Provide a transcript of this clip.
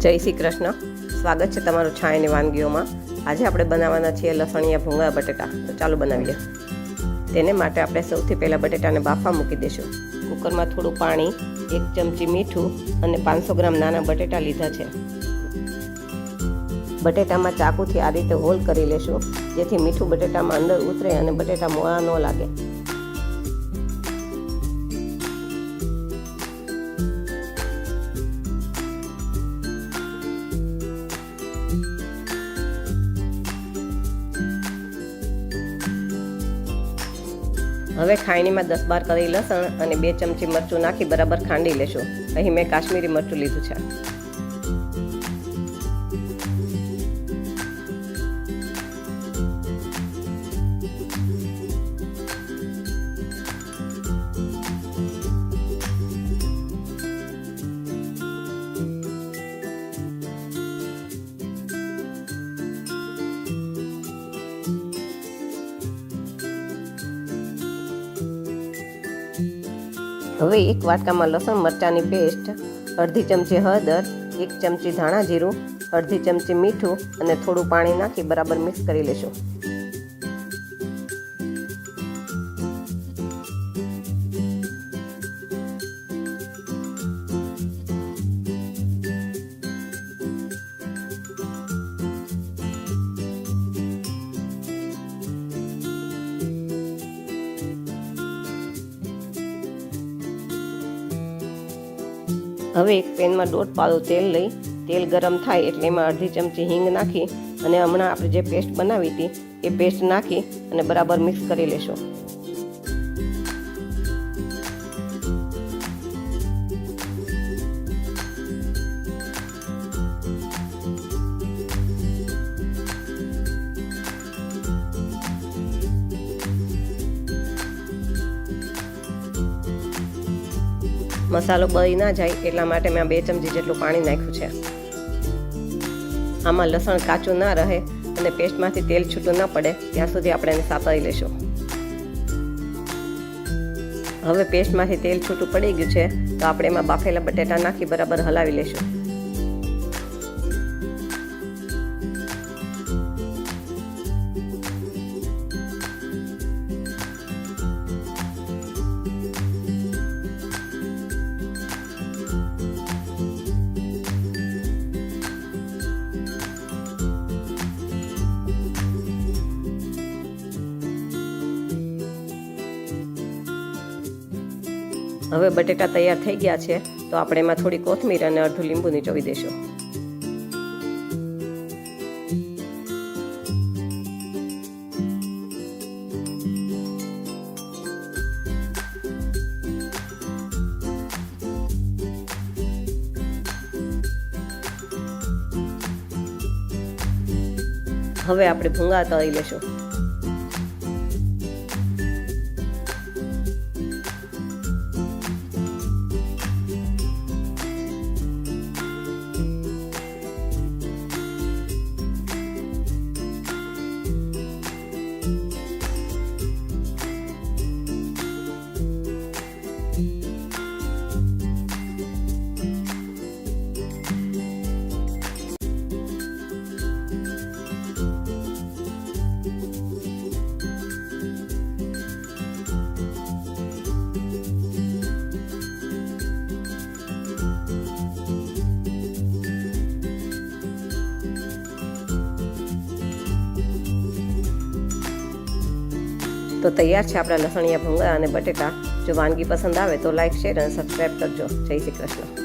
જય શ્રી કૃષ્ણ। સ્વાગત છે તમારું છાયની વાનગીઓમાં। આજે આપણે બનાવવાના છીએ લસણિયા ભૂંગળા બટેટા। તો ચાલો બનાવીએ। તેને માટે આપણે સૌથી પહેલાં બટેટાને બાફવા મૂકી દઈશું। કુકરમાં થોડું પાણી, 1 ચમચી મીઠું અને 500 ગ્રામ નાના બટેટા લીધા છે। બટેટામાં ચાકુથી આ રીતે હોલ કરી લેશું, જેથી મીઠું બટેટામાં અંદર ઉતરે અને બટેટા મોળા ન લાગે। હવે ખાયણીમાં 10-12 કળી લસણ અને 2 ચમચી મરચું નાખી બરાબર ખાંડી લેશું। અહીં મેં કાશ્મીરી મરચું લીધું છે। હવે એક વાટકામાં લસણ મરચાંની પેસ્ટ, અડધી ચમચી હળદર, 1 ચમચી ધાણા જીરું, અડધી ચમચી મીઠું અને થોડું પાણી નાખી બરાબર મિક્સ કરી લેશું। હવે એક પેનમાં 1.5 પાવડું તેલ લઈ તેલ ગરમ થાય એટલે એમાં અડધી ચમચી હિંગ નાખી અને હમણાં આપણે જે પેસ્ટ બનાવી હતી એ પેસ્ટ નાખી અને બરાબર મિક્સ કરી લેશું। મસાલો બળી ના જાય એટલા માટે મેં 2 ચમચી જેટલું પાણી નાખ્યું છે। આમાં લસણ કાચું ના રહે અને પેસ્ટમાંથી તેલ છૂટું ન પડે ત્યાં સુધી આપણે એને સાતળી લેશું। હવે પેસ્ટમાંથી તેલ છૂટું પડી ગયું છે તો આપણે એમાં બાફેલા બટેટા નાખી બરાબર હલાવી લેશું। હવે બટેટા તૈયાર થઈ ગયા છે તો આપણે એમાં થોડી કોથમીર અને અડધું લીંબુ નીચોવી દઈશું। હવે આપણે ભૂંગળા તળી લેશું। તો તૈયાર છે આપણા લસણિયા ભૂંગળા અને બટેટા। જો વાનગી પસંદ આવે તો લાઈક, શેર અને સબસ્ક્રાઈબ કરજો। જય શ્રી કૃષ્ણ।